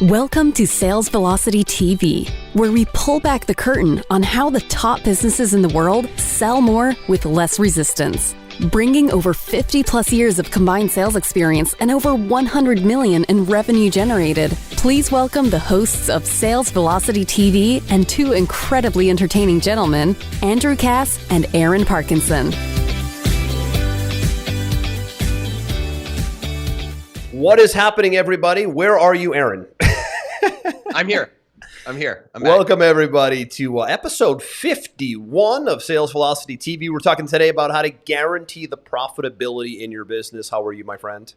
Welcome to Sales Velocity TV, where we pull back the curtain on how the top businesses in the world sell more with less resistance. Bringing over 50 plus years of combined sales experience and over 100 million in revenue generated, please welcome the hosts of Sales Velocity TV and two incredibly entertaining gentlemen, Andrew Cass and Aaron Parkinson. What is happening, everybody? Where are you, Aaron? I'm here. I'm Welcome, everybody, to episode 51 of Sales Velocity TV. We're talking today about how to guarantee the profitability in your business. How are you, my friend?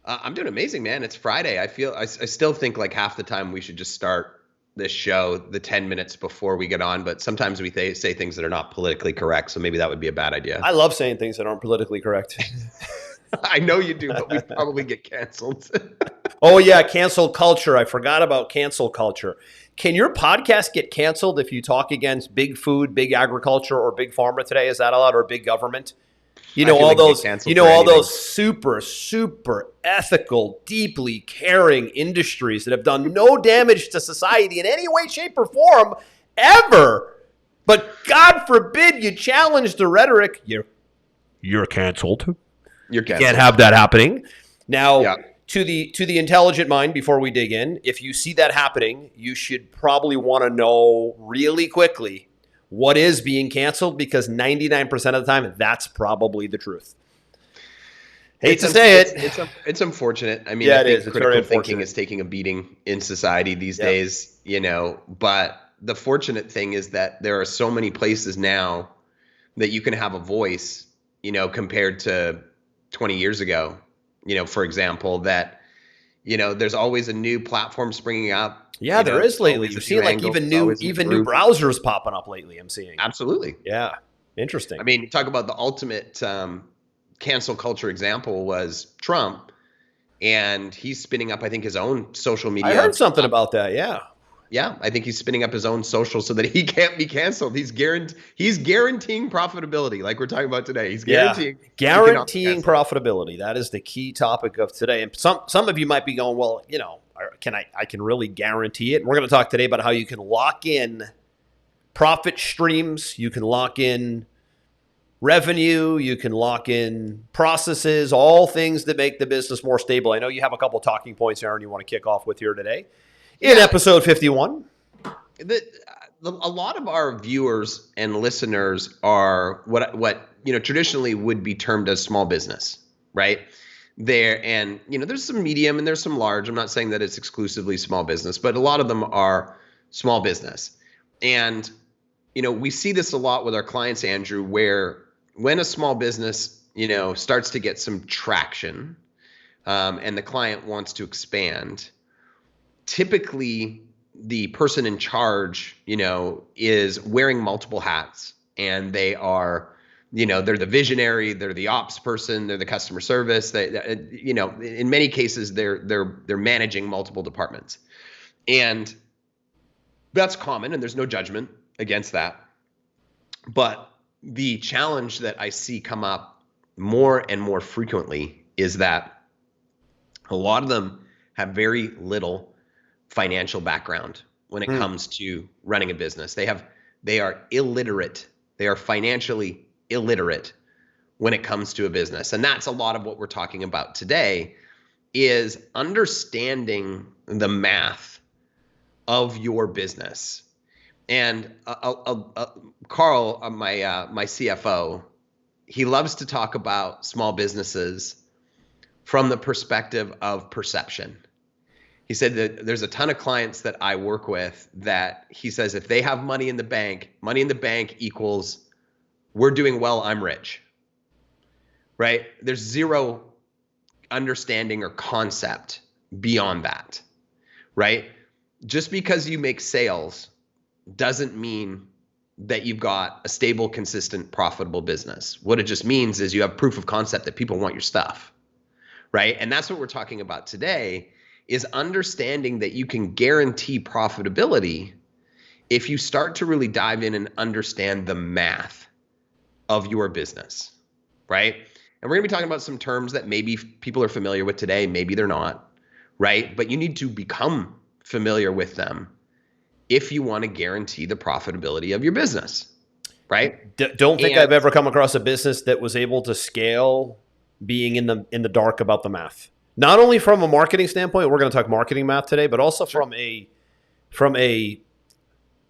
I'm doing amazing, man. It's Friday. I still think like half the time we should just start this show the 10 minutes before we get on, but sometimes we say things that are not politically correct, so maybe that would be a bad idea. I love saying things that aren't politically correct. I know you do, but we probably get canceled. Oh, yeah, cancel culture. I forgot about cancel culture. Can your podcast get canceled if you talk against big food, big agriculture, or big pharma today? Is that allowed, or big government? All those super ethical, deeply caring industries that have done no damage to society in any way, shape, or form ever. But God forbid you challenge the rhetoric. You're canceled. You're canceled. Can't have that happening. Now, yeah. To the intelligent mind, before we dig in, if you see that happening, you should probably want to know really quickly what is being canceled, because 99% of the time, that's probably the truth. Hate to say it. It's unfortunate. I mean, yeah, I think critical thinking is taking a beating in society these days, but the fortunate thing is that there are so many places now that you can have a voice, compared to 20 years ago. For example, that, there's always a new platform springing up. Yeah, there is lately. You've seen like even new browsers popping up lately, I'm seeing. Absolutely. Yeah. Interesting. I mean, you talk about the ultimate cancel culture example was Trump, and he's spinning up, I think, his own social media. I heard something about that. Yeah. Yeah, I think he's spinning up his own social so that he can't be canceled. He's guaranteeing profitability, like we're talking about today. He's guaranteeing profitability. That is the key topic of today. And some of you might be going, well, I can really guarantee it. And we're going to talk today about how you can lock in profit streams, you can lock in revenue, you can lock in processes, all things that make the business more stable. I know you have a couple of talking points, Aaron, you want to kick off with here today. In episode 51. A lot of our viewers and listeners are what traditionally would be termed as small business, right? There's some medium and there's some large. I'm not saying that it's exclusively small business, but a lot of them are small business. And, we see this a lot with our clients, Andrew, where when a small business, starts to get some traction and the client wants to expand, typically the person in charge, is wearing multiple hats, and they are, they're the visionary, they're the ops person, they're the customer service. In many cases, they're managing multiple departments, and that's common, and there's no judgment against that. But the challenge that I see come up more and more frequently is that a lot of them have very little financial background when it comes to running a business. They are illiterate. They are financially illiterate when it comes to a business. And that's a lot of what we're talking about today, is understanding the math of your business. And Carl, my CFO, he loves to talk about small businesses from the perspective of perception. He said that there's a ton of clients that I work with that he says if they have money in the bank equals we're doing well, I'm rich, right? There's zero understanding or concept beyond that, right? Just because you make sales doesn't mean that you've got a stable, consistent, profitable business. What it just means is you have proof of concept that people want your stuff, right? And that's what we're talking about today, is understanding that you can guarantee profitability if you start to really dive in and understand the math of your business, right? And we're gonna be talking about some terms that maybe people are familiar with today, maybe they're not, right? But you need to become familiar with them if you want to guarantee the profitability of your business, right? Don't think And I've ever come across a business that was able to scale being in the dark about the math. Not only from a marketing standpoint, we're going to talk marketing math today, but also from a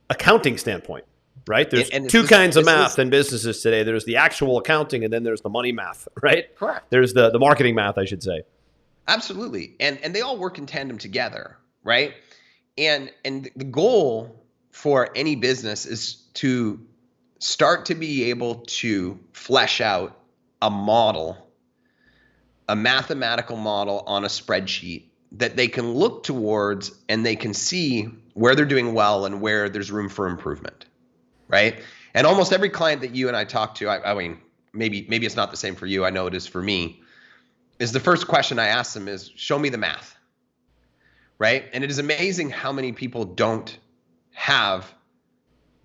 accounting standpoint, right? There's two kinds of math in businesses today. There's the actual accounting, and then there's the money math, right? Correct. There's the marketing math, I should say. Absolutely. And they all work in tandem together, right? And the goal for any business is to start to be able to flesh out a model, a mathematical model on a spreadsheet that they can look towards and they can see where they're doing well and where there's room for improvement, right? And almost every client that you and I talk to, I mean, maybe it's not the same for you, I know it is for me, is the first question I ask them is, show me the math, right? And it is amazing how many people don't have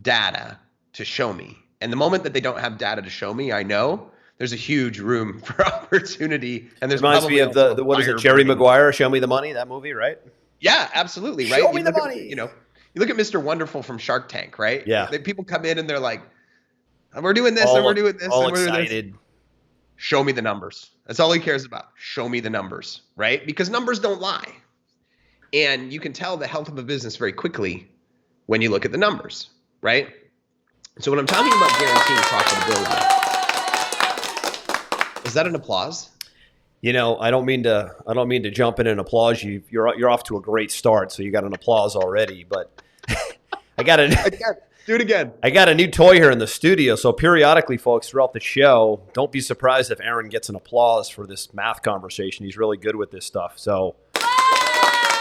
data to show me. And the moment that they don't have data to show me, I know there's a huge room for opportunity. And there's reminds me of the what is it, Jerry Maguire, Show Me the Money, that movie, right? Yeah, absolutely, right? Show me the money. You look at Mr. Wonderful from Shark Tank, right? Yeah. People come in and they're like, we're doing this and we're doing this. All and we're excited. doing this. Show me the numbers. That's all he cares about. Show me the numbers, right? Because numbers don't lie. And you can tell the health of a business very quickly when you look at the numbers, right? So when I'm talking about guaranteeing profitability, is that an applause? I don't mean to jump in and applaud you. You're off to a great start, so you got an applause already. But do it again. I got a new toy here in the studio, so periodically, folks, throughout the show, don't be surprised if Aaron gets an applause for this math conversation. He's really good with this stuff. So, I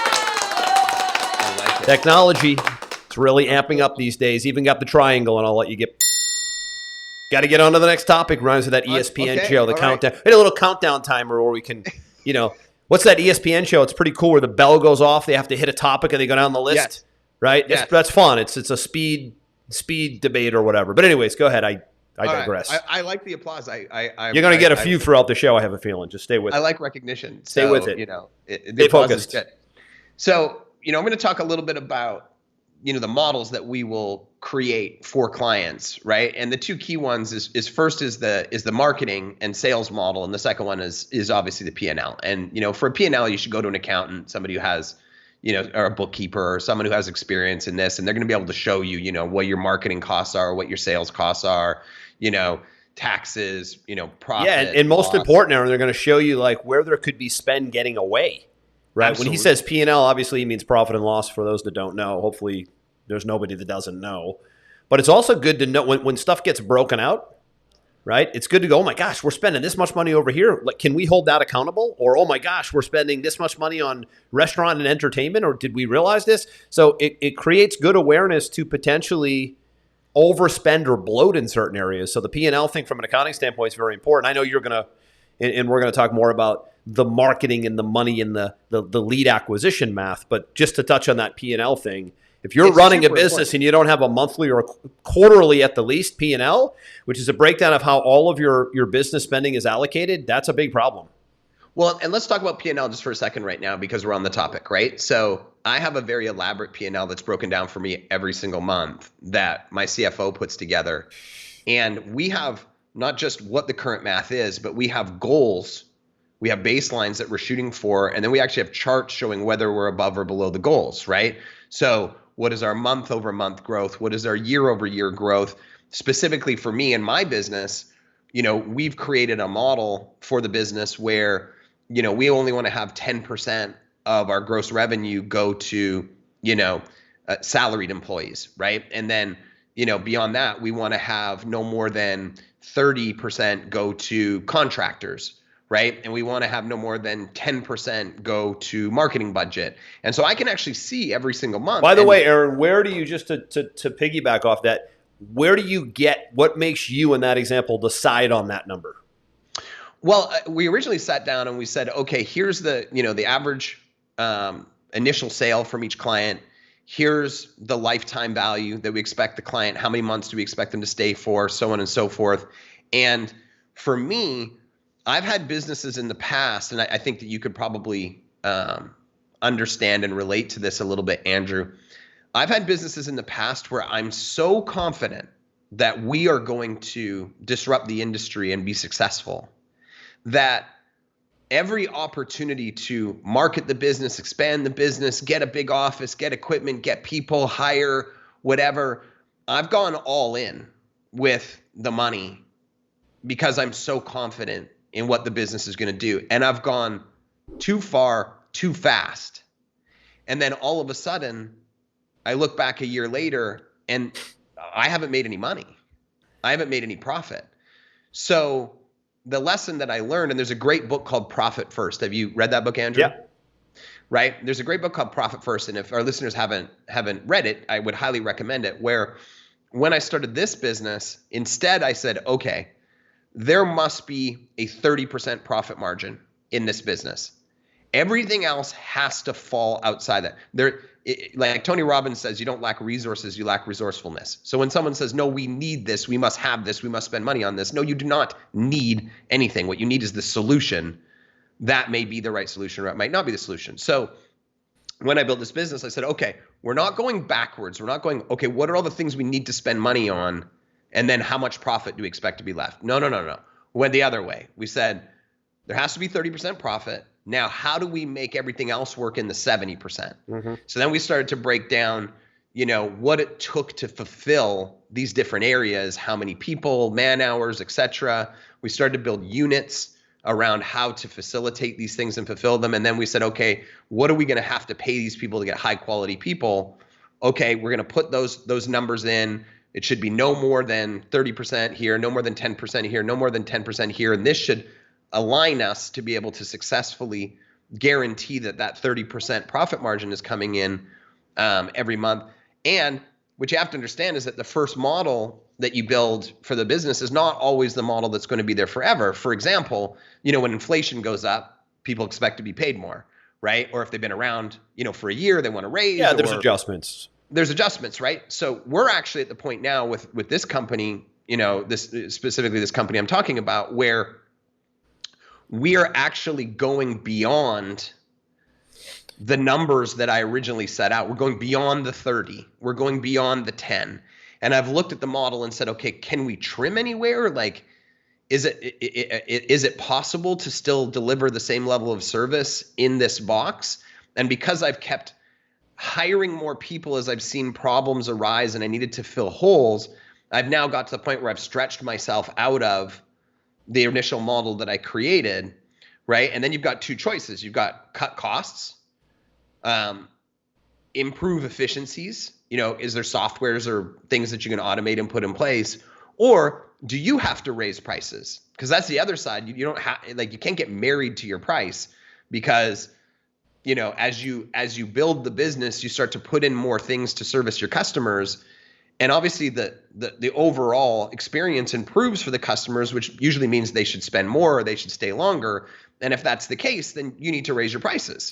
like it. Technology, it's really amping up these days. Even got the triangle, and I'll let you get. Got to get on to the next topic. Reminds me of that ESPN show, the countdown. Right. We had a little countdown timer where we can, what's that ESPN show? It's pretty cool where the bell goes off. They have to hit a topic and they go down the list. Yes. Right? Yes. That's fun. It's a speed debate or whatever. But anyways, go ahead. I digress. Right. I like the applause. You're going to get a few throughout the show, I have a feeling. Just stay with it. I like recognition. Stay with it. Stay focused. So, I'm going to talk a little bit about the models that we will create for clients, right? And the two key ones is first is the marketing and sales model, and the second one is obviously the P&L. And for a P&L, you should go to an accountant, somebody who has or a bookkeeper, or someone who has experience in this, and they're going to be able to show you what your marketing costs are, what your sales costs are, taxes, profit. Yeah, and most important, Aaron, they're going to show you like where there could be spend getting away. Right. Absolutely. When he says P&L, obviously he means profit and loss for those that don't know. Hopefully there's nobody that doesn't know. But it's also good to know when stuff gets broken out, right? It's good to go, oh my gosh, we're spending this much money over here. Like, can we hold that accountable? Or, oh my gosh, we're spending this much money on restaurant and entertainment, or did we realize this? So it creates good awareness to potentially overspend or bloat in certain areas. So the P&L thing from an accounting standpoint is very important. I know you're going to, and we're going to talk more about the marketing and the money and the lead acquisition math. But just to touch on that P&L thing, if you're running a business important. And you don't have a monthly or a quarterly at the least P&L, which is a breakdown of how all of your business spending is allocated, that's a big problem. Well, and let's talk about P&L just for a second right now because we're on the topic, right? So I have a very elaborate P&L that's broken down for me every single month that my CFO puts together. And we have not just what the current math is, but we have goals. We have baselines that we're shooting for, and then we actually have charts showing whether we're above or below the goals, right? So what is our month-over-month growth? What is our year-over-year growth? Specifically for me and my business, we've created a model for the business where, we only want to have 10% of our gross revenue go to, salaried employees, right? And then, beyond that, we want to have no more than 30% go to contractors, right? And we want to have no more than 10% go to marketing budget. And so I can actually see every single month. By the way, Aaron, where do you, just to piggyback off that, where do you get, what makes you in that example decide on that number? Well, we originally sat down and we said, okay, here's the average initial sale from each client. Here's the lifetime value that we expect the client. How many months do we expect them to stay for? So on and so forth. And for me, I've had businesses in the past, and I think that you could probably understand and relate to this a little bit, Andrew. I've had businesses in the past where I'm so confident that we are going to disrupt the industry and be successful that every opportunity to market the business, expand the business, get a big office, get equipment, get people, hire, whatever, I've gone all in with the money because I'm so confident in what the business is going to do. And I've gone too far, too fast. And then all of a sudden, I look back a year later and I haven't made any money. I haven't made any profit. So the lesson that I learned, and there's a great book called Profit First. Have you read that book, Andrew? Yeah. Right? There's a great book called Profit First. And if our listeners haven't read it, I would highly recommend it, where when I started this business, instead I said, okay, there must be a 30% profit margin in this business. Everything else has to fall outside that. Like Tony Robbins says, you don't lack resources, you lack resourcefulness. So when someone says, no, we need this, we must have this, we must spend money on this. No, you do not need anything. What you need is the solution. That may be the right solution, or it might not be the solution. So when I built this business, I said, okay, we're not going backwards. We're not going, okay, what are all the things we need to spend money on? And then how much profit do we expect to be left? No. We went the other way. We said, there has to be 30% profit. Now, how do we make everything else work in the 70%? Mm-hmm. So then we started to break down, what it took to fulfill these different areas, how many people, man hours, et cetera. We started to build units around how to facilitate these things and fulfill them. And then we said, okay, what are we going to have to pay these people to get high quality people? Okay, we're going to put those numbers in. It should be no more than 30% here, no more than 10% here, no more than 10% here. And this should align us to be able to successfully guarantee that 30% profit margin is coming in every month. And what you have to understand is that the first model that you build for the business is not always the model that's going to be there forever. For example, when inflation goes up, people expect to be paid more, right? Or if they've been around, for a year, they want to raise. Yeah, there's adjustments. There's adjustments, right? So we're actually at the point now with this company, this company I'm talking about, where we are actually going beyond the numbers that I originally set out. We're going beyond the 30. We're going beyond the 10. And I've looked at the model and said, okay, can we trim anywhere? Like, is it possible to still deliver the same level of service in this box? And because I've kept hiring more people as I've seen problems arise and I needed to fill holes, I've now got to the point where I've stretched myself out of the initial model that I created, right? And then you've got two choices. You've got cut costs, improve efficiencies. Is there softwares or things that you can automate and put in place? Or do you have to raise prices? Because that's the other side. You don't have, you can't get married to your price, because as you build the business, you start to put in more things to service your customers. And obviously the overall experience improves for the customers, which usually means they should spend more or they should stay longer. And if that's the case, then you need to raise your prices.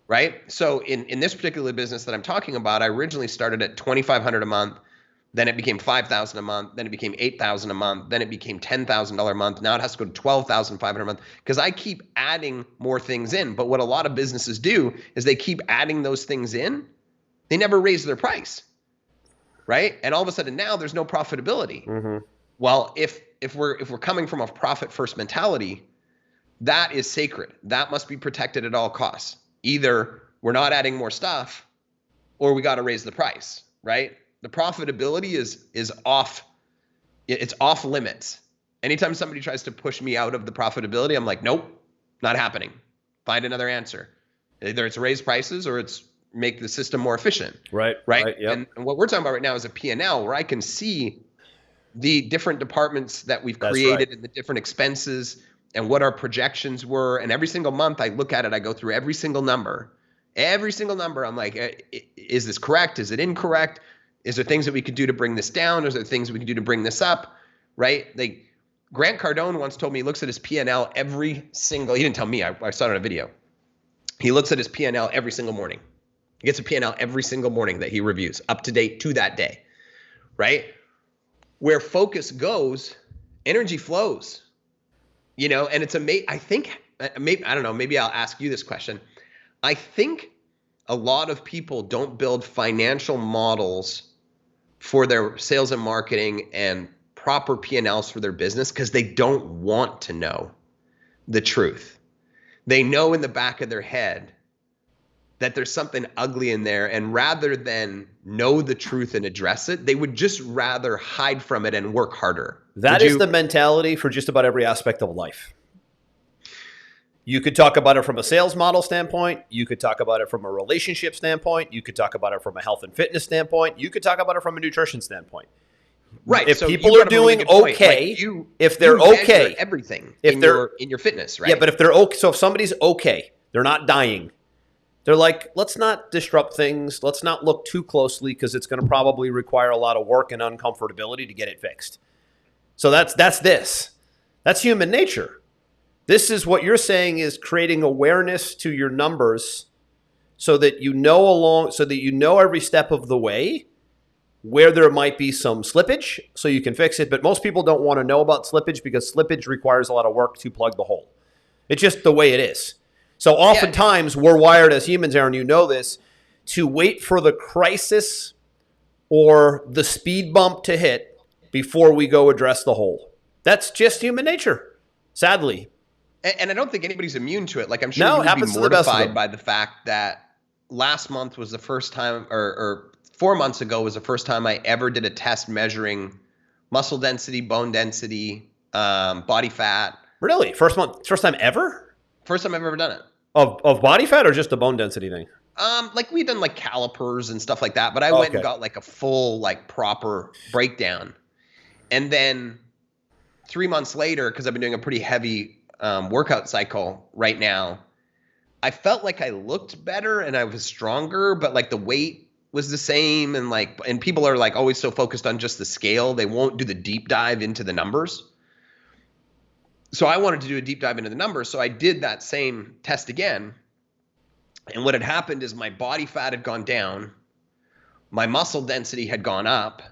Right. So in this particular business that I'm talking about, I originally started at $2,500 a month. Then it became $5,000 a month. Then it became $8,000 a month. Then it became $10,000 a month. Now it has to go to $12,500 a month, because I keep adding more things in. But what a lot of businesses do is they keep adding those things in. They never raise their price. Right. And all of a sudden now there's no profitability. Mm-hmm. Well, if we're coming from a profit first mentality, that is sacred. That must be protected at all costs. Either we're not adding more stuff or we got to raise the price, right? The profitability is off. It's off limits. Anytime somebody tries to push me out of the profitability, I'm like, nope, not happening. Find another answer. Either it's raise prices or it's make the system more efficient. Right. Yep. And what we're talking about right now is a P&L where I can see the different departments that we've created and the different expenses and what our projections were. And every single month I look at it, I go through every single number. I'm like, is this correct? Is it incorrect? Is there things that we could do to bring this down? Is there things we can do to bring this up? Right? Like Grant Cardone once told me he looks at his P&L he didn't tell me, I saw it on a video. He looks at his P&L every single morning. He gets a P&L every single morning that he reviews, up to date to that day, right? Where focus goes, energy flows, and it's amazing. I think, I don't know, maybe I'll ask you this question. I think a lot of people don't build financial models for their sales and marketing and proper P&Ls for their business because they don't want to know the truth. They know in the back of their head that there's something ugly in there, and rather than know the truth and address it, they would just rather hide from it and work harder. That is the mentality for just about every aspect of life. You could talk about it from a sales model standpoint. You could talk about it from a relationship standpoint. You could talk about it from a health and fitness standpoint. You could talk about it from a nutrition standpoint. Right. If so people are doing okay, like if they're okay, everything if they're in your fitness, right? Yeah, but if they're okay, so if somebody's okay, they're not dying. They're like, let's not disrupt things. Let's not look too closely because it's going to probably require a lot of work and uncomfortability to get it fixed. So that's this. That's human nature. This is what you're saying is creating awareness to your numbers so that you know every step of the way where there might be some slippage so you can fix it. But most people don't want to know about slippage because slippage requires a lot of work to plug the hole. It's just the way it is. So oftentimes we're wired as humans, Aaron, you know this, to wait for the crisis or the speed bump to hit before we go address the hole. That's just human nature, sadly. And I don't think anybody's immune to it. Like I'm sure No, you would be mortified by the fact that last month was the first time, or 4 months ago was the first time I ever did a test measuring muscle density, bone density, body fat. Really? First time ever? First time I've ever done it. Of body fat or just the bone density thing? Like we've done like calipers and stuff like that, but I went and got like a full like proper breakdown. And then 3 months later, because I've been doing a pretty heavy workout cycle right now, I felt like I looked better and I was stronger, but like the weight was the same. And people are like always so focused on just the scale. They won't do the deep dive into the numbers. So I wanted to do a deep dive into the numbers. So I did that same test again. And what had happened is my body fat had gone down. My muscle density had gone up,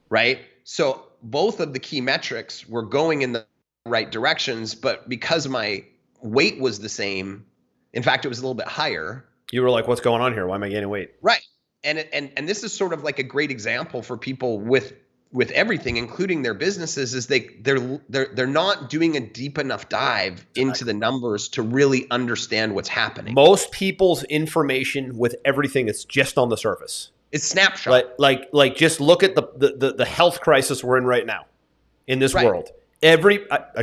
right? So both of the key metrics were going in the right directions, but because my weight was the same, in fact, it was a little bit higher. You were like, what's going on here? Why am I gaining weight? Right. And this is sort of like a great example for people with everything, including their businesses, is they're not doing a deep enough dive into the numbers to really understand what's happening. Most people's information with everything is just on the surface. It's snapshot. Like just look at the health crisis we're in right now in this world. I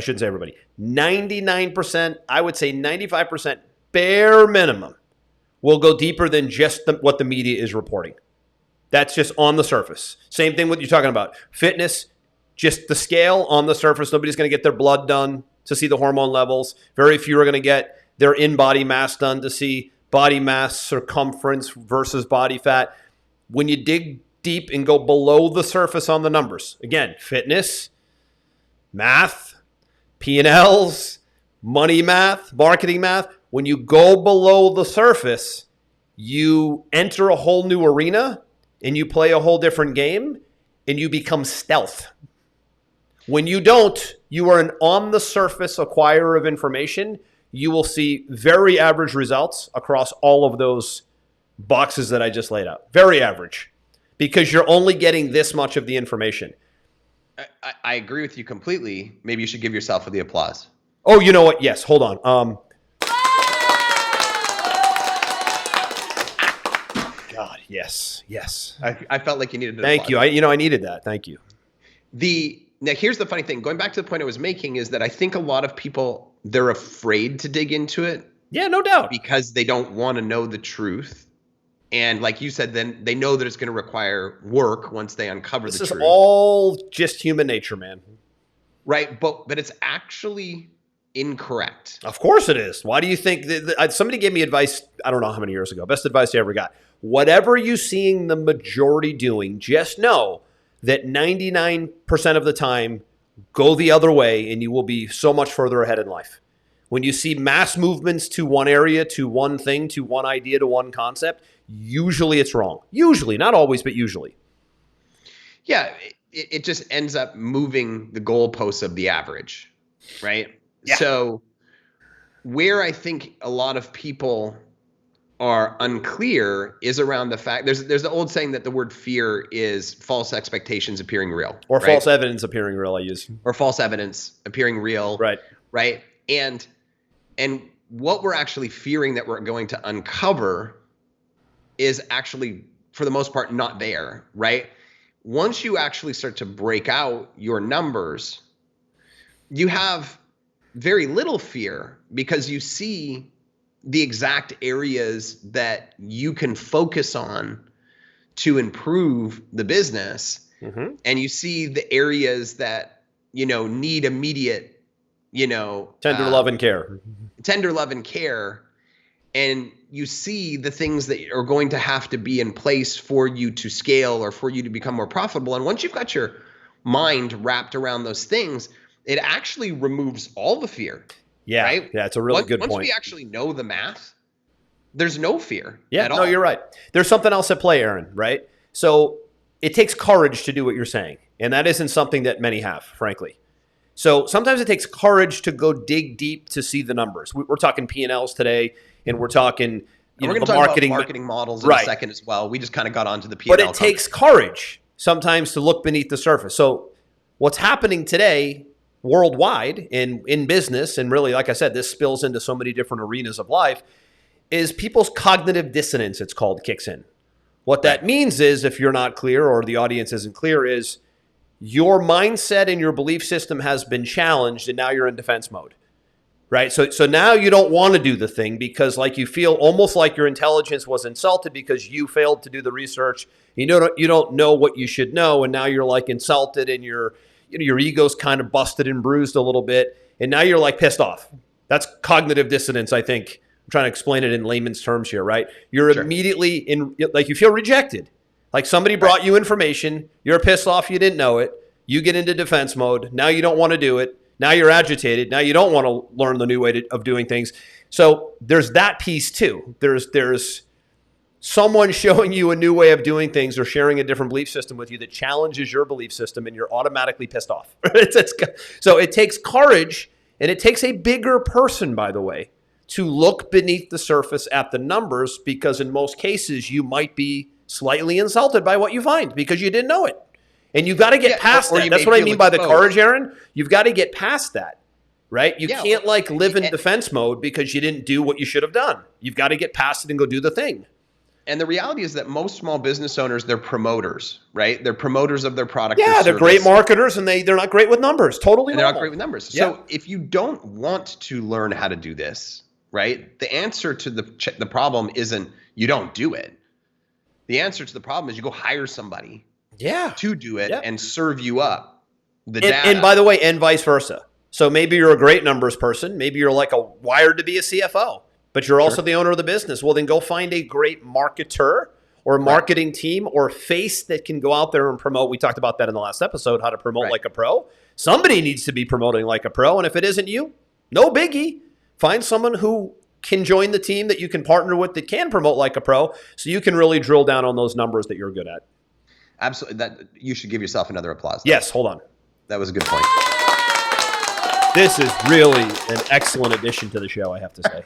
shouldn't say everybody. 99%, I would say 95% bare minimum will go deeper than just what the media is reporting. That's just on the surface. Same thing with you're talking about. Fitness, just the scale on the surface. Nobody's going to get their blood done to see the hormone levels. Very few are going to get their in-body mass done to see body mass circumference versus body fat. When you dig deep and go below the surface on the numbers, again, fitness, math, P&Ls, money math, marketing math, when you go below the surface, you enter a whole new arena and you play a whole different game, and you become stealth. When you don't, you are an on-the-surface acquirer of information. You will see very average results across all of those boxes that I just laid out. Very average, because you're only getting this much of the information. I agree with you completely. Maybe you should give yourself the applause. Oh, you know what? Yes, hold on. Yes. I felt like you needed to. Thank you. I needed that. Thank you. Now here's the funny thing. Going back to the point I was making is that I think a lot of people, they're afraid to dig into it. Yeah, no doubt. Because they don't want to know the truth. And like you said, then they know that it's going to require work once they uncover the truth. This is all just human nature, man. Right. But it's actually incorrect. Of course it is. Why do you think somebody gave me advice, I don't know how many years ago, best advice I ever got. Whatever you're seeing the majority doing, just know that 99% of the time, go the other way and you will be so much further ahead in life. When you see mass movements to one area, to one thing, to one idea, to one concept, usually it's wrong. Usually, not always, but usually. Yeah, it just ends up moving the goalposts of the average, right? Yeah. So where I think a lot of people are unclear is around the fact there's the old saying that the word fear is false expectations appearing real, Or right? false evidence appearing real, I use. Or false evidence appearing real. Right. And what we're actually fearing that we're going to uncover is actually, for the most part, not there, right? Once you actually start to break out your numbers, you have very little fear because you see the exact areas that you can focus on to improve the business. Mm-hmm. And you see the areas that, need immediate, tender love and care. Tender love and care. And you see the things that are going to have to be in place for you to scale or for you to become more profitable. And once you've got your mind wrapped around those things, it actually removes all the fear. Yeah. Right? Yeah, it's a really good point. Once we actually know the math, there's no fear at all. No, you're right. There's something else at play, Aaron, right? So it takes courage to do what you're saying. And that isn't something that many have, frankly. So sometimes it takes courage to go dig deep to see the numbers. We're talking P&Ls today, and we're talking we're going to talk about marketing models in a second as well. We just kind of got onto the P&L. But it takes courage sometimes to look beneath the surface. So what's happening today worldwide in business, and really, like I said, this spills into so many different arenas of life, is people's cognitive dissonance, it's called, kicks in. What that means is, if you're not clear or the audience isn't clear, is your mindset and your belief system has been challenged and now you're in defense mode, right? So now you don't want to do the thing because you feel almost like your intelligence was insulted because you failed to do the research. You don't know what you should know, and now you're insulted and your ego's kind of busted and bruised a little bit, and now you're pissed off. That's cognitive dissonance, I think. I'm trying to explain it in layman's terms here, right? You're immediately in, you feel rejected. Somebody brought you information, you're pissed off, you didn't know it, you get into defense mode, now you don't want to do it, now you're agitated, now you don't want to learn the new way of doing things. So there's that piece too. There's someone showing you a new way of doing things or sharing a different belief system with you that challenges your belief system, and you're automatically pissed off. So it takes courage, and it takes a bigger person, by the way, to look beneath the surface at the numbers, because in most cases you might be slightly insulted by what you find because you didn't know it. And you've got to get past that. That's what I mean by the courage, Aaron. You've got to get past that, right? You can't live in defense mode because you didn't do what you should have done. You've got to get past it and go do the thing. And the reality is that most small business owners, they're promoters, right? They're promoters of their product. Yeah, they're great marketers, and they're not great with numbers. Totally, they're not great with numbers. Yeah. So if you don't want to learn how to do this, right, the answer to the problem isn't you don't do it. The answer to the problem is you go hire somebody, to do it and serve you up the data. And by the way, and vice versa. So maybe you're a great numbers person. Maybe you're wired to be a CFO. But you're also the owner of the business. Well, then go find a great marketer or marketing team or face that can go out there and promote. We talked about that in the last episode, how to promote like a pro. Somebody needs to be promoting like a pro. And if it isn't you, no biggie. Find someone who can join the team that you can partner with that can promote like a pro, so you can really drill down on those numbers that you're good at. Absolutely. That you should give yourself another applause. Yes, hold on. That was a good point. This is really an excellent addition to the show, I have to say.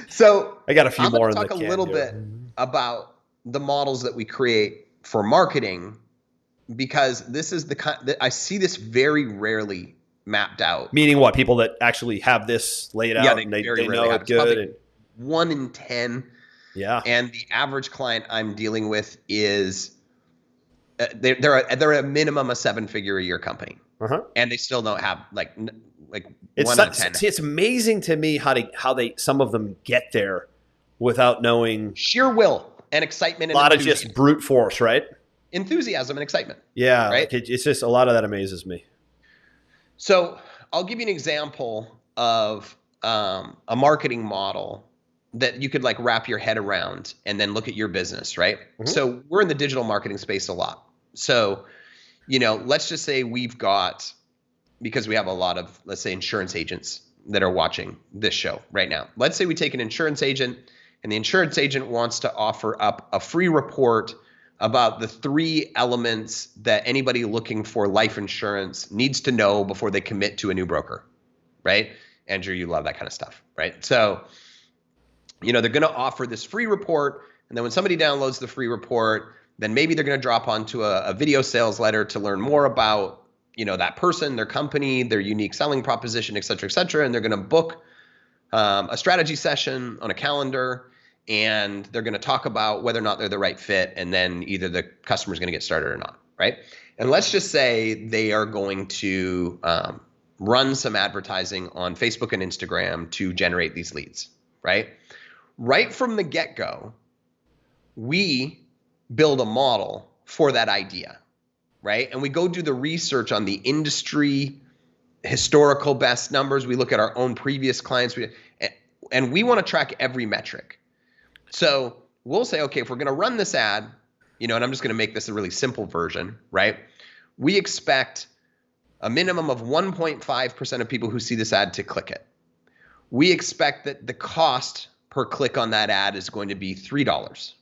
So I got a few more. I'm going to talk a little bit about the models that we create for marketing, because this is the kind I see this very rarely mapped out. Meaning what? People that actually have this laid out and they know it good. 1 in 10. Yeah. And the average client I'm dealing with is they're a minimum a 7-figure a year company. And they still don't have like 1 out of 10. See, it's amazing to me how they some of them get there without knowing sheer will and excitement. A lot of just brute force, right? Enthusiasm and excitement. Yeah, right. It's just a lot of that amazes me. So I'll give you an example of a marketing model that you could wrap your head around and then look at your business, right? So we're in the digital marketing space a lot. So let's just say we've got, because we have a lot of, let's say, insurance agents that are watching this show right now. Let's say we take an insurance agent, and the insurance agent wants to offer up a free report about the 3 elements that anybody looking for life insurance needs to know before they commit to a new broker, right? Andrew, you love that kind of stuff, right? So they're going to offer this free report. And then when somebody downloads the free report, then maybe they're going to drop onto a video sales letter to learn more about, that person, their company, their unique selling proposition, et cetera, et cetera. And they're going to book a strategy session on a calendar, and they're going to talk about whether or not they're the right fit. And then either the customer's going to get started or not, right? And let's just say they are going to run some advertising on Facebook and Instagram to generate these leads, right? Right from the get-go, we build a model for that idea, right? And we go do the research on the industry, historical best numbers. We look at our own previous clients, and we want to track every metric. So we'll say, okay, if we're going to run this ad, and I'm just going to make this a really simple version, right? We expect a minimum of 1.5% of people who see this ad to click it. We expect that the cost per click on that ad is going to be $3.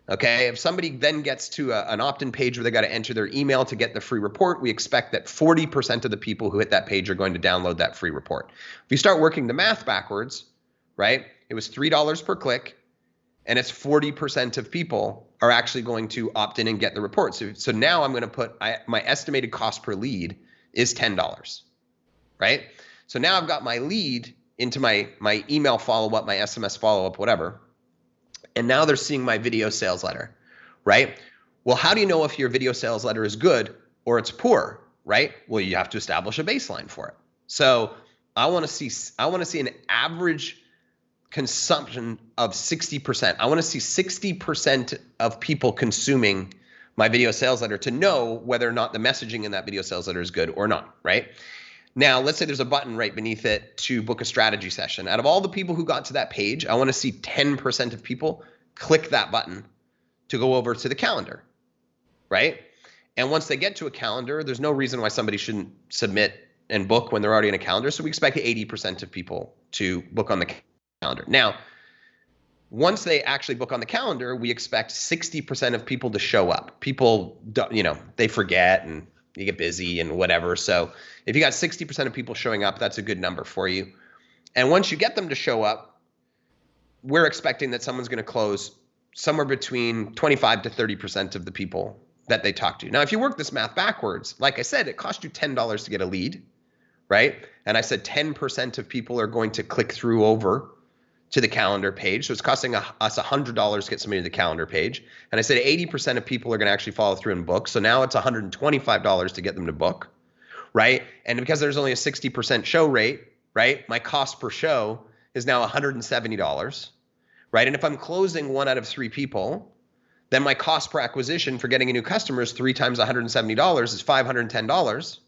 Okay, if somebody then gets to an opt-in page where they got to enter their email to get the free report, we expect that 40% of the people who hit that page are going to download that free report. If you start working the math backwards, right, it was $3 per click, and it's 40% of people are actually going to opt in and get the report. So now I'm going to put my estimated cost per lead is $10, right? So now I've got my lead into my email follow-up, my SMS follow-up, whatever. And now they're seeing my video sales letter, right? Well, how do you know if your video sales letter is good or it's poor, right? Well, you have to establish a baseline for it. So I want to see an average consumption of 60%. I want to see 60% of people consuming my video sales letter to know whether or not the messaging in that video sales letter is good or not, right? Now, let's say there's a button right beneath it to book a strategy session. Out of all the people who got to that page, I want to see 10% of people click that button to go over to the calendar, right? And once they get to a calendar, there's no reason why somebody shouldn't submit and book when they're already in a calendar. So we expect 80% of people to book on the calendar. Now, once they actually book on the calendar, we expect 60% of people to show up. People, they forget and you get busy and whatever. So if you got 60% of people showing up, that's a good number for you. And once you get them to show up, we're expecting that someone's going to close somewhere between 25 to 30% of the people that they talk to. Now, if you work this math backwards, like I said, it cost you $10 to get a lead, right? And I said 10% of people are going to click through over to the calendar page. So it's costing us $100 to get somebody to the calendar page. And I said 80% of people are going to actually follow through and book. So now it's $125 to get them to book, right? And because there's only a 60% show rate, right, my cost per show is now $170, right? And if I'm closing 1 out of 3 people, then my cost per acquisition for getting a new customer is 3 times $170 is $510,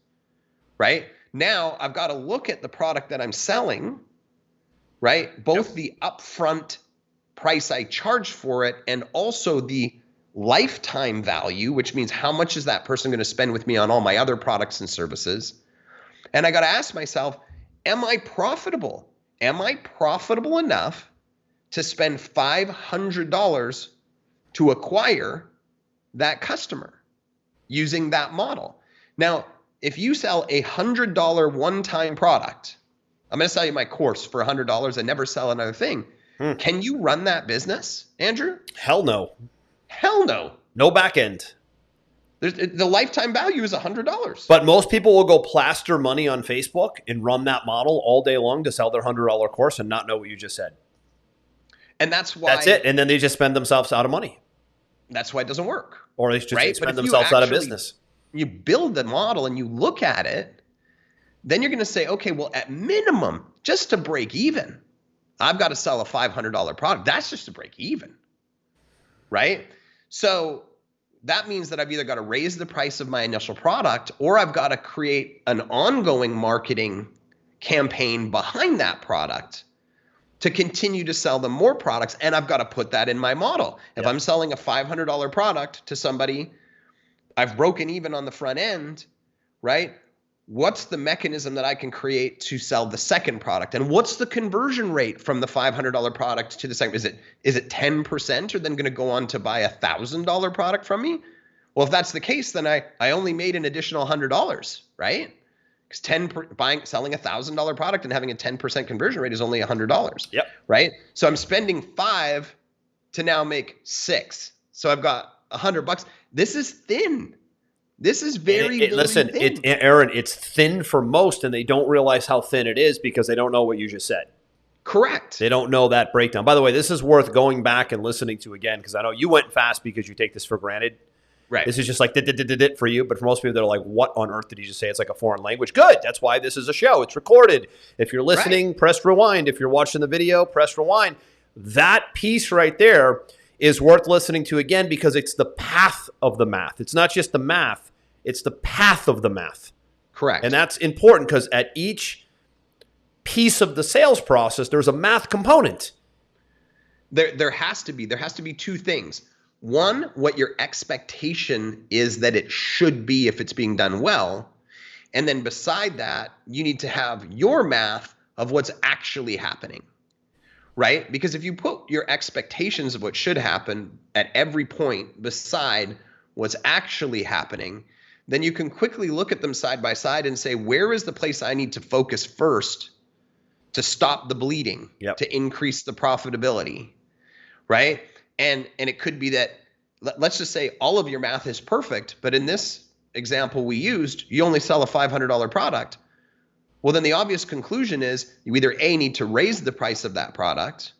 right? Now I've got to look at the product that I'm selling, right? Both the upfront price I charge for it and also the lifetime value, which means how much is that person going to spend with me on all my other products and services? And I got to ask myself, am I profitable? Am I profitable enough to spend $500 to acquire that customer using that model? Now, if you sell a $100 one-time product, I'm going to sell you my course for $100 and never sell another thing. Can you run that business, Andrew? Hell no. Hell no. No back end. The lifetime value is $100. But most people will go plaster money on Facebook and run that model all day long to sell their $100 course and not know what you just said. And that's why. That's it. And then they just spend themselves out of money. That's why it doesn't work. Or they just right? spend themselves out of business. You build the model and you look at it, then you're going to say, okay, well, at minimum, just to break even, I've got to sell a $500 product. That's just to break even, right? So that means that I've either got to raise the price of my initial product or I've got to create an ongoing marketing campaign behind that product to continue to sell them more products. And I've got to put that in my model. If I'm selling a $500 product to somebody, I've broken even on the front end, right? What's the mechanism that I can create to sell the second product? And what's the conversion rate from the $500 product to the second? Is it 10% or then going to go on to buy a $1,000 product from me? Well, if that's the case, then I only made an additional $100, right? because selling $1,000 product and having a 10% conversion rate is only $100. Yep. Right. So I'm spending 5 to now make 6. So I've got $100. This is thin. This is very listen, thin. Aaron, it's thin for most, and they don't realize how thin it is because they don't know what you just said. Correct. They don't know that breakdown. By the way, this is worth going back and listening to again because I know you went fast because you take this for granted. Right. This is just like dit for you, but for most people, they're like, what on earth did he just say? It's like a foreign language. Good. That's why this is a show. It's recorded. If you're listening, press rewind. If you're watching the video, press rewind. That piece right there is worth listening to again because it's the path of the math. It's not just the math. It's the path of the math. Correct. And that's important because at each piece of the sales process, there's a math component. There has to be 2 things. One, what your expectation is that it should be if it's being done well. And then beside that, you need to have your math of what's actually happening. Right? Because if you put your expectations of what should happen at every point beside what's actually happening, then you can quickly look at them side by side and say, where is the place I need to focus first to stop the bleeding, to increase the profitability, right? And it could be that, let's just say all of your math is perfect, but in this example we used, you only sell a $500 product. Well, then the obvious conclusion is you either A, need to raise the price of that product,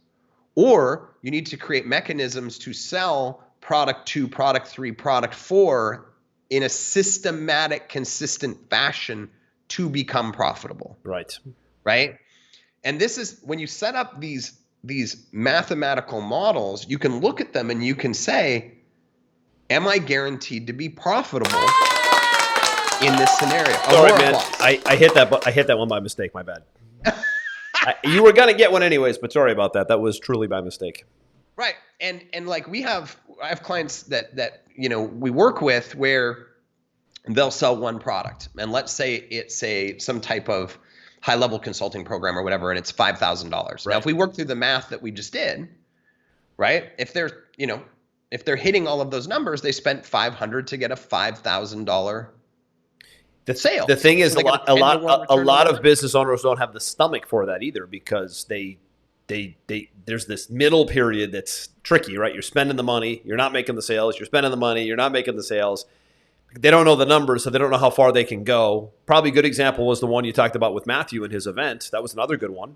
or you need to create mechanisms to sell product 2, product 3, product 4 in a systematic, consistent fashion to become profitable. Right. Right. And this is when you set up these mathematical models, you can look at them and you can say, am I guaranteed to be profitable in this scenario? Sorry, man. I hit that one by mistake. My bad. You were gonna get one anyways, but sorry about that. That was truly by mistake. Right. And like I have clients that we work with where they'll sell one product, and let's say it's some type of high level consulting program or whatever, and it's $5,000. Right. Now, if we work through the math that we just did, right? If they're hitting all of those numbers, they spent $500 to get a $5,000 sale. The thing is, a lot of business owners don't have the stomach for that either because there's this middle period that's tricky, right? You're spending the money, you're not making the sales. You're spending the money, you're not making the sales. They don't know the numbers, so they don't know how far they can go. Probably a good example was the one you talked about with Matthew and his event. That was another good one.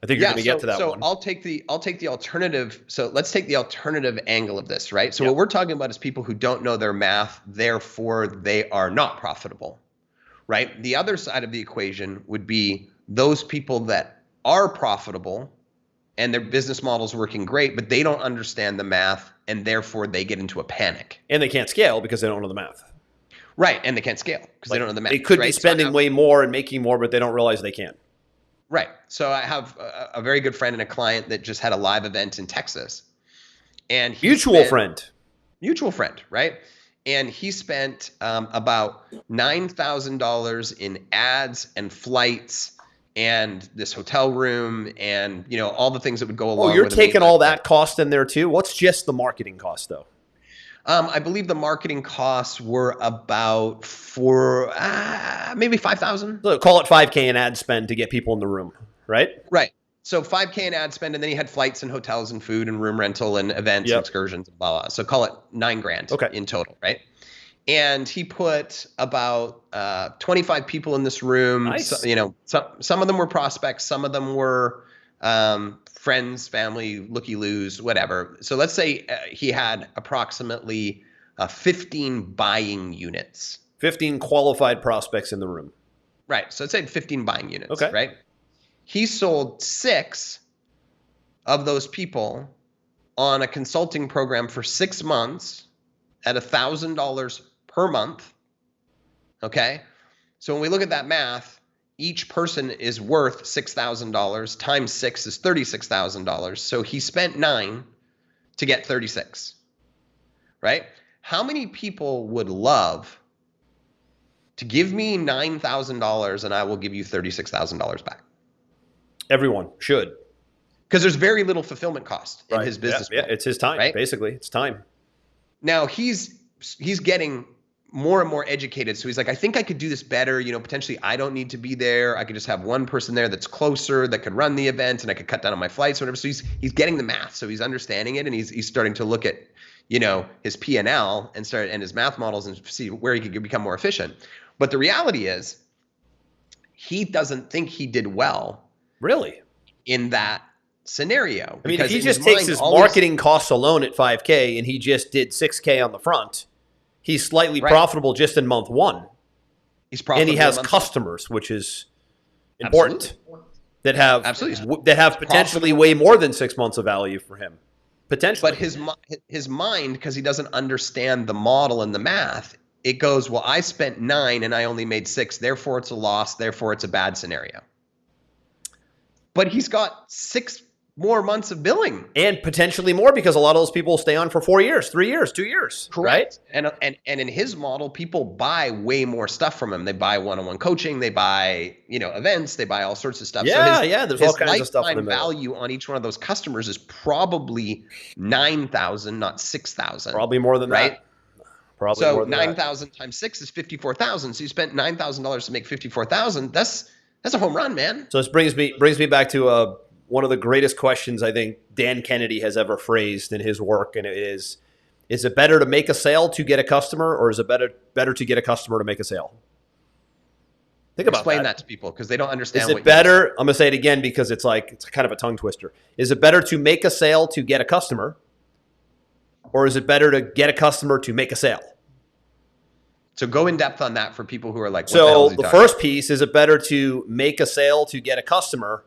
I think you're going to get to that one. So I'll take the alternative. So let's take the alternative angle of this, right? So what we're talking about is people who don't know their math, therefore they are not profitable, right? The other side of the equation would be those people that are profitable and their business model's working great, but they don't understand the math, and therefore they get into a panic. And they can't scale because they don't know the math. Right, and they can't scale because they don't know the math. They could be spending way more and making more, but they don't realize they can't. Right. So I have a very good friend and a client that just had a live event in Texas. And mutual friend, right? And he spent about $9,000 in ads and flights and this hotel room and all the things that would go along. Oh, you're taking all that cost in there too? What's just the marketing cost though? I believe the marketing costs were about maybe $5,000. So call it $5K in ad spend to get people in the room, right? Right. So $5K in ad spend, and then he had flights and hotels and food and room rental and events and excursions and blah, blah. So call it $9,000 in total, right? And he put about 25 people in this room. Nice. So, some of them were prospects, some of them were friends, family, looky-loos, whatever. So let's say he had approximately 15 buying units. 15 qualified prospects in the room. Right. So let's say 15 buying units. Okay. Right. He sold 6 of those people on a consulting program for 6 months at $1,000 per month. Okay. So when we look at that math, each person is worth $6,000 times 6 is $36,000. So he spent 9 to get 36, right? How many people would love to give me $9,000 and I will give you $36,000 back? Everyone should. Because there's very little fulfillment cost in his business. Yeah, it's his time. Right? Basically, it's time. Now he's getting more and more educated. So he's like, I think I could do this better. Potentially I don't need to be there. I could just have one person there that's closer that could run the event, and I could cut down on my flights or whatever. So he's getting the math. So he's understanding it, and he's starting to look at, his P&L and his math models and see where he could become more efficient. But the reality is he doesn't think he did well. Really? In that scenario. I mean, if he just takes his marketing costs alone at $5K and he just did $6K on the front, he's slightly profitable just in month one. He's profitable, and he has customers, which is important. Absolutely. That have potentially way more than 6 months of value for him. Potentially. But his mind, because he doesn't understand the model and the math, it goes, well, I spent 9 and I only made 6, therefore it's a loss, therefore it's a bad scenario. But he's got 6 more months of billing. And potentially more, because a lot of those people stay on for 4 years, 3 years, 2 years. Correct. Right? And in his model, people buy way more stuff from him. They buy one-on-one coaching, they buy, events, they buy all sorts of stuff. Yeah, so there's all kinds of stuff in the middle. Value on each one of those customers is probably 9,000, not 6,000. Probably more than that. Probably so more than 9,000 times 6 is 54,000. So you spent $9,000 to make 54,000. That's a home run, man. So this brings me back to one of the greatest questions I think Dan Kennedy has ever phrased in his work, and it is it better to make a sale to get a customer, or is it better to get a customer to make a sale? Think about that. Explain that to people, because they don't understand. Is it better? I'm going to say it again because it's kind of a tongue twister. Is it better to make a sale to get a customer, or is it better to get a customer to make a sale? So go in depth on that for people who are like, what so the first piece, is it better to make a sale to get a customer?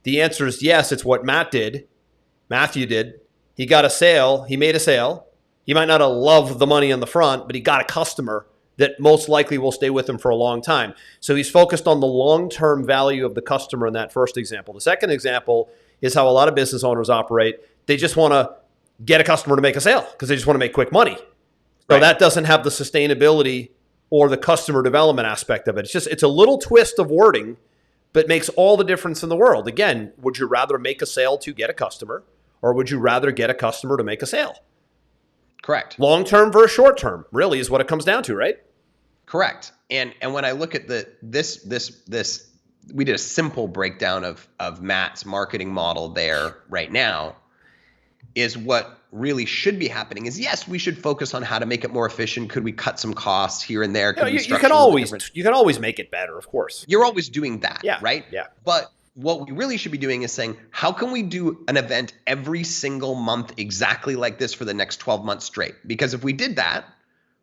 The answer is yes. It's what Matthew did. He got a sale. He made a sale. He might not have loved the money on the front, but he got a customer that most likely will stay with him for a long time. So he's focused on the long-term value of the customer in that first example. The second example is how a lot of business owners operate. They just want to get a customer to make a sale because they just want to make quick money. So that doesn't have the sustainability or the customer development aspect of it. It's a little twist of wording, but makes all the difference in the world. Again, would you rather make a sale to get a customer, or would you rather get a customer to make a sale? Correct. Long-term versus short-term really is what it comes down to, right? Correct. And when I look at this, we did a simple breakdown of Matt's marketing model there right now, is what really should be happening is, yes, we should focus on how to make it more efficient. Could we cut some costs here and there? You can always make it better, of course. You're always doing that, right? Yeah. But what we really should be doing is saying, how can we do an event every single month exactly like this for the next 12 months straight? Because if we did that,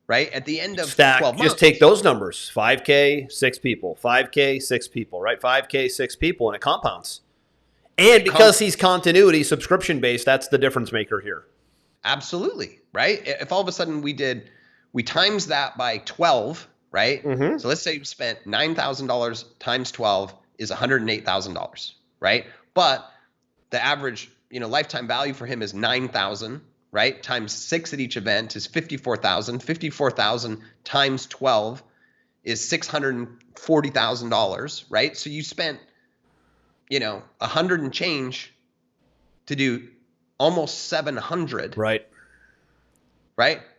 right, at the end of 12 months. Just take those numbers, 5K, 6 people, 5K, 6 people, right? 5K, 6 people, and it compounds. And because he's continuity, subscription-based, that's the difference maker here. Absolutely, right? If all of a sudden we times that by 12, right? Mm-hmm. So let's say you spent $9,000 times 12 is $108,000, right? But the average, lifetime value for him is 9,000, right? Times 6 at each event is 54,000. 54,000 times 12 is $640,000, right? So you spent, 100 and change to do almost 700. Right.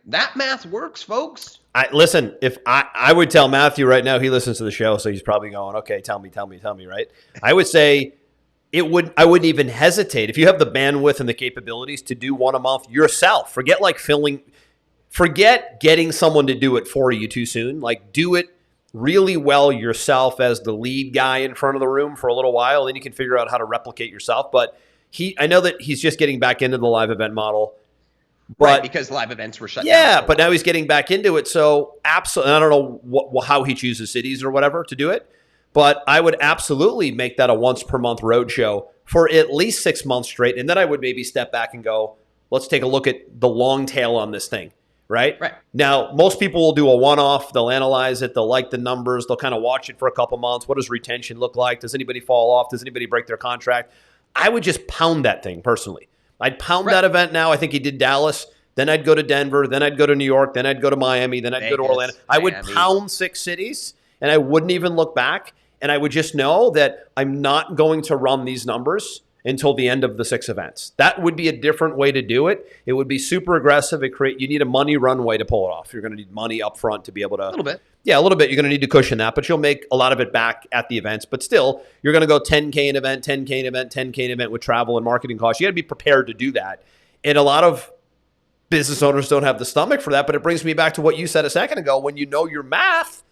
That math works, folks. Listen, if I would tell Matthew right now, he listens to the show, so he's probably going, okay, tell me, right? I would say I wouldn't even hesitate. If you have the bandwidth and the capabilities to do one a month yourself, forget getting someone to do it for you too soon. Like, do it really well yourself as the lead guy in front of the room for a little while. Then you can figure out how to replicate yourself. But I know that he's just getting back into the live event model. But, right, because live events were shut down. Yeah, but now he's getting back into it. So absolutely, I don't know how he chooses cities or whatever to do it. But I would absolutely make that a once per month road show for at least 6 months straight. And then I would maybe step back and go, let's take a look at the long tail on this thing. Right? Now, most people will do a one-off. They'll analyze it. They'll like the numbers. They'll kind of watch it for a couple months. What does retention look like? Does anybody fall off? Does anybody break their contract? I would just pound that thing personally. I'd pound that event now. I think he did Dallas. Then I'd go to Denver. Then I'd go to New York. Then I'd go to Miami. Then I'd go to Orlando. I would pound 6 cities, and I wouldn't even look back. And I would just know that I'm not going to run these numbers until the end of the 6 events. That would be a different way to do it. It would be super aggressive. You need a money runway to pull it off. You're going to need money up front to be able to. A little bit. Yeah, a little bit. You're going to need to cushion that, but you'll make a lot of it back at the events. But still, you're going to go 10K an event, 10K an event, 10K an event with travel and marketing costs. You got to be prepared to do that. And a lot of business owners don't have the stomach for that, but it brings me back to what you said a second ago. When you know your math,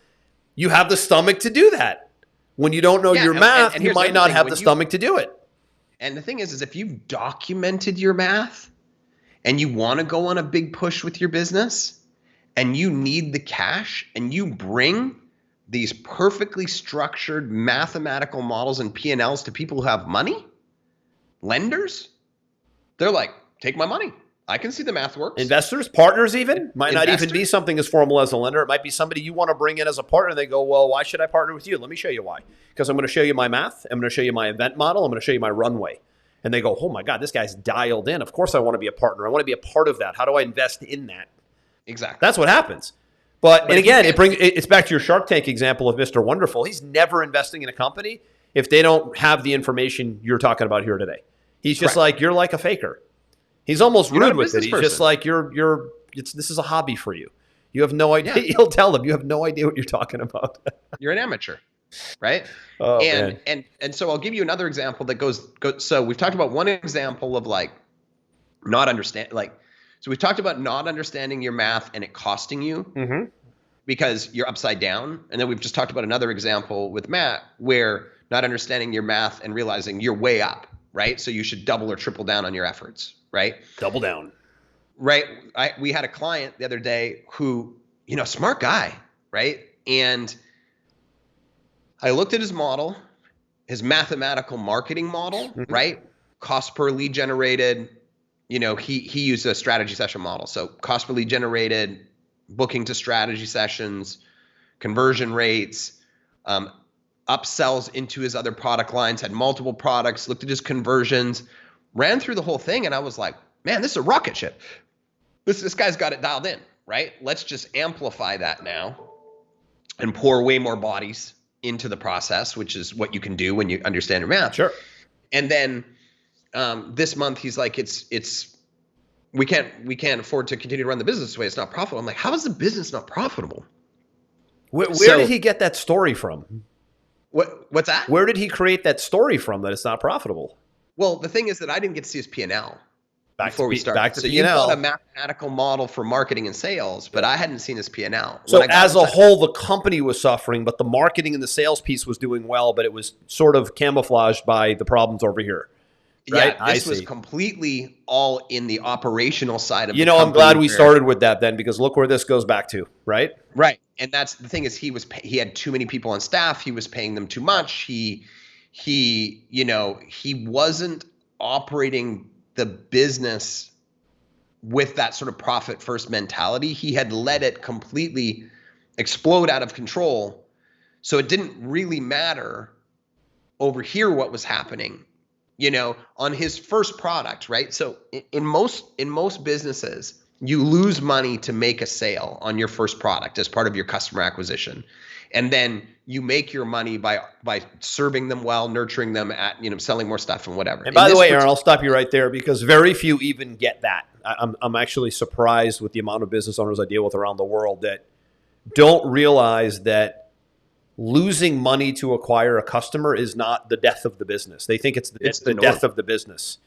you have the stomach to do that. When you don't know your math, and you might not have the stomach to do it. And the thing is if you've documented your math and you want to go on a big push with your business and you need the cash and you bring these perfectly structured mathematical models and P&Ls to people who have money, lenders, they're like, take my money. I can see the math works. Investors, partners even, might not even be something as formal as a lender. It might be somebody you want to bring in as a partner. They go, well, why should I partner with you? Let me show you why. Because I'm going to show you my math. I'm going to show you my event model. I'm going to show you my runway. And they go, oh my God, this guy's dialed in. Of course I want to be a partner. I want to be a part of that. How do I invest in that? Exactly. That's what happens. But and again, it's back to your Shark Tank example of Mr. Wonderful. He's never investing in a company if they don't have the information you're talking about here today. He's just like, you're like a faker. He's almost rude with it. He's just like, this is a hobby for you. You have no idea. Yeah. He'll tell them you have no idea what you're talking about. You're an amateur, right? Oh, and so I'll give you another example that goes. So we've talked about one example of like not understand, like, so we've talked about not understanding your math and it costing you because you're upside down. And then we've just talked about another example with Matt where not understanding your math and realizing you're way up, right? So you should double or triple down on your efforts. Right? Double down. Right. We had a client the other day who, smart guy, right? And I looked at his model, his mathematical marketing model, right? Cost per lead generated, he used a strategy session model. So cost per lead generated, booking to strategy sessions, conversion rates, upsells into his other product lines, had multiple products, looked at his conversions, ran through the whole thing, and I was like, man, this is a rocket ship. This guy's got it dialed in, right? Let's just amplify that now and pour way more bodies into the process, which is what you can do when you understand your math. Sure. And then this month he's like, we can't afford to continue to run the business this way. It's not profitable. I'm like, how is the business not profitable? Where did he get that story from? What's that? Where did he create that story from that it's not profitable? Well, the thing is that I didn't get to see his P&L before we started. Back to so P&L. You've got a mathematical model for marketing and sales, but I hadn't seen his P&L. So as a whole, the company was suffering, but the marketing and the sales piece was doing well, but it was sort of camouflaged by the problems over here. Right? Yeah, this was completely all in the operational side of the company. I'm glad we started with that then, because look where this goes back to, right? Right. And that's the thing is he had too many people on staff. He was paying them too much. He wasn't operating the business with that sort of profit first mentality. He had let it completely explode out of control. So it didn't really matter over here what was happening, on his first product, right? So in most businesses, you lose money to make a sale on your first product as part of your customer acquisition. And then you make your money by serving them well, nurturing them at, selling more stuff and whatever. And by the way, Aaron, I'll stop you right there because very few even get that. I'm actually surprised with the amount of business owners I deal with around the world that don't realize that losing money to acquire a customer is not the death of the business. They think it's the death of the business.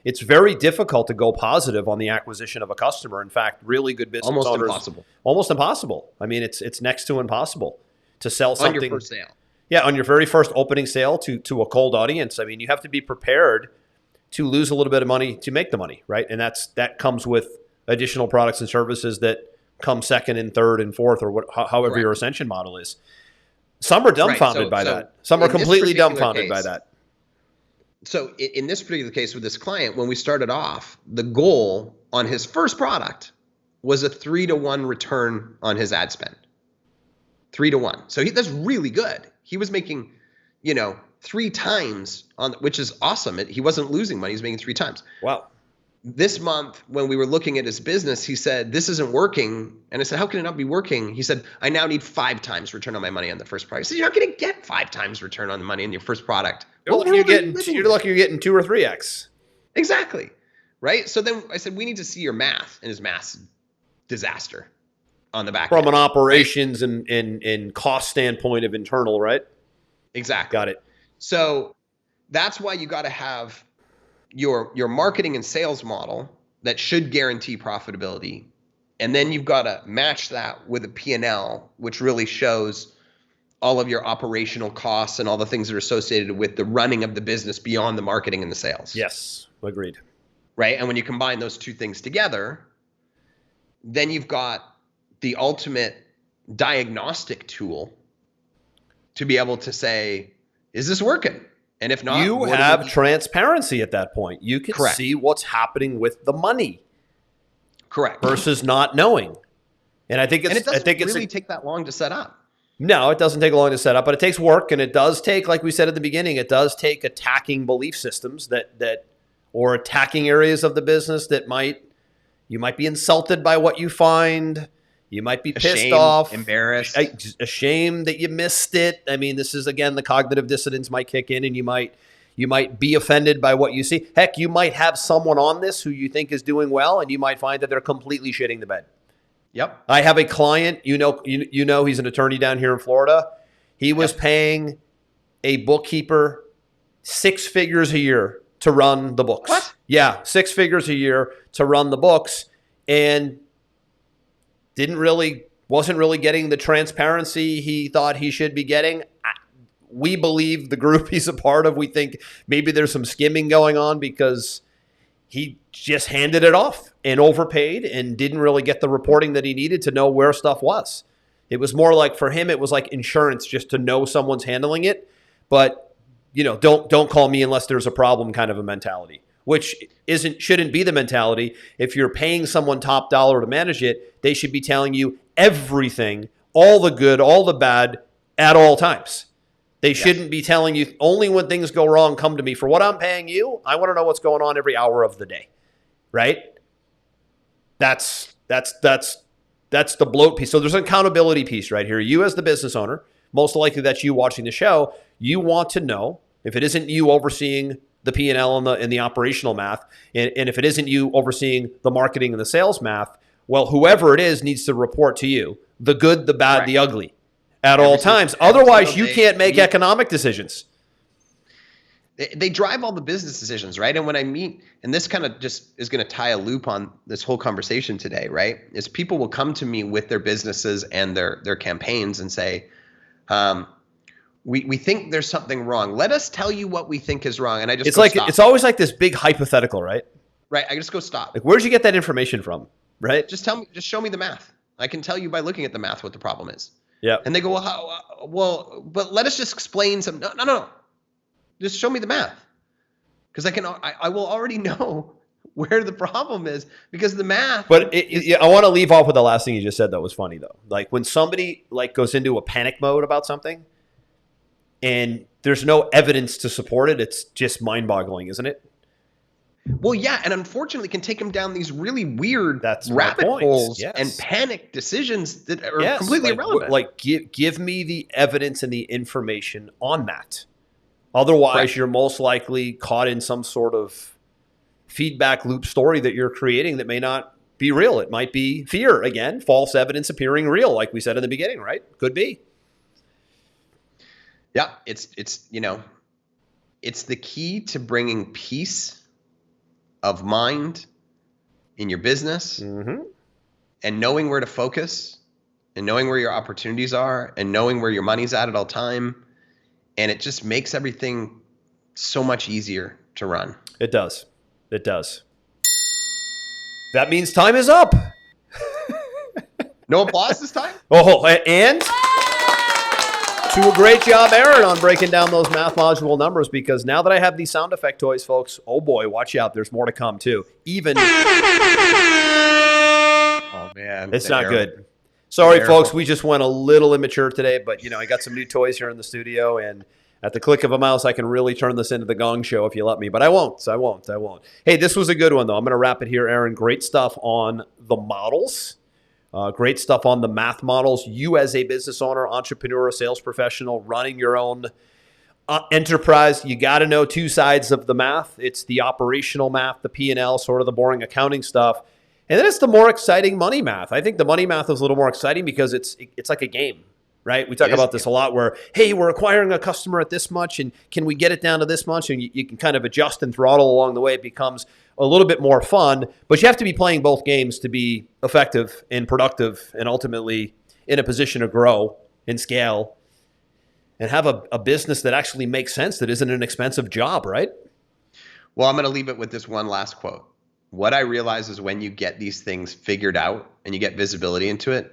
It's very difficult to go positive on the acquisition of a customer. In fact, really good business owners. Almost impossible. I mean, it's next to impossible to sell something. On your first sale. Yeah, on your very first opening sale to a cold audience. I mean, you have to be prepared to lose a little bit of money to make the money, right? And that comes with additional products and services that come second and third and fourth or however your ascension model is. Some are dumbfounded by that. Some are completely dumbfounded by that. So in this particular case with this client, when we started off, the goal on his first product was a 3-to-1 return on his ad spend. 3-to-1. So that's really good. He was making, 3 times which is awesome. He wasn't losing money. He was making 3 times. Wow. this month, when we were looking at his business, he said, this isn't working. And I said, how can it not be working? He said, I now need 5 times return on my money on the first product. I said, you're not going to get 5 times return on the money on your first product. You're lucky you're getting 2 or 3x. Exactly. Right. So then I said, we need to see your math, and his math's disaster on the back From end. an operations and cost standpoint of internal, right? Exactly. Got it. So that's why you got to have your marketing and sales model that should guarantee profitability. And then you've got to match that with a P&L, which really shows all of your operational costs and all the things that are associated with the running of the business beyond the marketing and the sales. Yes, agreed. Right. And when you combine those two things together, then you've got the ultimate diagnostic tool to be able to say, is this working? And if not, you have transparency at that point. You can Correct. see what's happening with the money. Correct. Versus not knowing. And I think it doesn't really take that long to set up. No, it doesn't take long to set up, but it takes work, and it does take, like we said at the beginning, it does take attacking belief systems or attacking areas of the business you might be insulted by what you find. You might be pissed off, embarrassed, ashamed that you missed it. I mean, this is, again, the cognitive dissonance might kick in, and you might be offended by what you see. Heck, you might have someone on this who you think is doing well, and you might find that they're completely shitting the bed. Yep. I have a client, you know, he's an attorney down here in Florida. He was paying a bookkeeper 6 figures a year to run the books. What? Yeah, 6 figures a year to run the books, and wasn't really getting the transparency he thought he should be getting. We believe the group he's a part of, we think maybe there's some skimming going on because he just handed it off and overpaid and didn't really get the reporting that he needed to know where stuff was. It was more like, for him, it was like insurance, just to know someone's handling it. But, don't call me unless there's a problem kind of a mentality, which shouldn't be the mentality. If you're paying someone top dollar to manage it, they should be telling you everything, all the good, all the bad, at all times. They shouldn't be telling you only when things go wrong, come to me. For what I'm paying you, I want to know what's going on every hour of the day, right? That's the bloat piece. So there's an accountability piece right here. You as the business owner, most likely that's you watching the show, you want to know, if it isn't you overseeing the P&L and the operational math, and if it isn't you overseeing the marketing and the sales math, well, whoever it is needs to report to you the good, the bad, the ugly at all times. Otherwise, you can't make economic decisions. They drive all the business decisions, right? And when I meet, and this kind of just is going to tie a loop on this whole conversation today, right? Is people will come to me with their businesses and their campaigns and say, we think there's something wrong. Let us tell you what we think is wrong. And I just it's always like this big hypothetical, right? Right. I just go stop. Like, where'd you get that information from? Right? Just show me the math. I can tell you by looking at the math what the problem is. Yeah. And they go, but let us just explain some. No. Just show me the math, because I will already know where the problem is because the math. But I want to leave off with the last thing you just said. That was funny though. Like when somebody goes into a panic mode about something, and there's no evidence to support it, it's just mind-boggling, isn't it? Well, yeah, and unfortunately, can take them down these really weird rabbit holes and panic decisions that are completely irrelevant. Like, give me the evidence and the information on that. Otherwise, you're most likely caught in some sort of feedback loop story that you're creating that may not be real. It might be fear, again, false evidence appearing real, like we said in the beginning, right? Could be. Yeah, it's the key to bringing peace of mind in your business, and knowing where to focus, and knowing where your opportunities are, and knowing where your money's at all time. And it just makes everything so much easier to run. It does. It does. That means time is up. No applause this time? Oh, and to a great job, Aaron, on breaking down those math module numbers, because now that I have these sound effect toys, folks, oh boy, watch out. There's more to come, too. Oh, man. It's not good. Sorry, folks, we just went a little immature today, but, I got some new toys here in the studio, and At the click of a mouse, I can really turn this into the Gong Show if you let me, but I won't. Hey, this was a good one, though. I'm going to wrap it here, Aaron. Great stuff on the models. Great stuff on the math models. You as a business owner, entrepreneur, sales professional, running your own enterprise, you got to know two sides of the math. It's the operational math, the P&L, sort of the boring accounting stuff. And then it's the more exciting money math. I think the money math is a little more exciting because it's like a game. Right? We talk about this a lot where, hey, we're acquiring a customer at this much and can we get it down to this much? And you can kind of adjust and throttle along the way. It becomes a little bit more fun, but you have to be playing both games to be effective and productive and ultimately in a position to grow and scale and have a business that actually makes sense, that isn't an expensive job, right? Well, I'm going to leave it with this one last quote. What I realize is when you get these things figured out and you get visibility into it,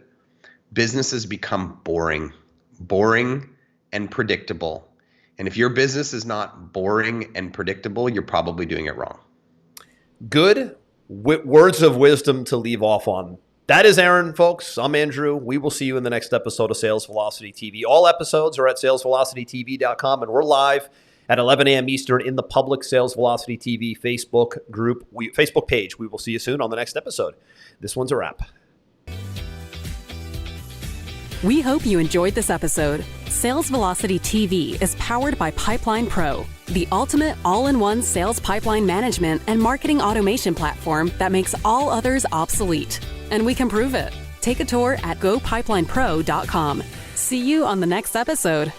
businesses become boring and predictable. And if your business is not boring and predictable, you're probably doing it wrong. Good words of wisdom to leave off on. That is Aaron, folks. I'm Andrew. We will see you in the next episode of Sales Velocity TV. All episodes are at salesvelocitytv.com, and we're live at 11 a.m. Eastern in the public Sales Velocity TV Facebook page. We will see you soon on the next episode. This one's a wrap. We hope you enjoyed this episode. Sales Velocity TV is powered by Pipeline Pro, the ultimate all-in-one sales pipeline management and marketing automation platform that makes all others obsolete. And we can prove it. Take a tour at gopipelinepro.com. See you on the next episode.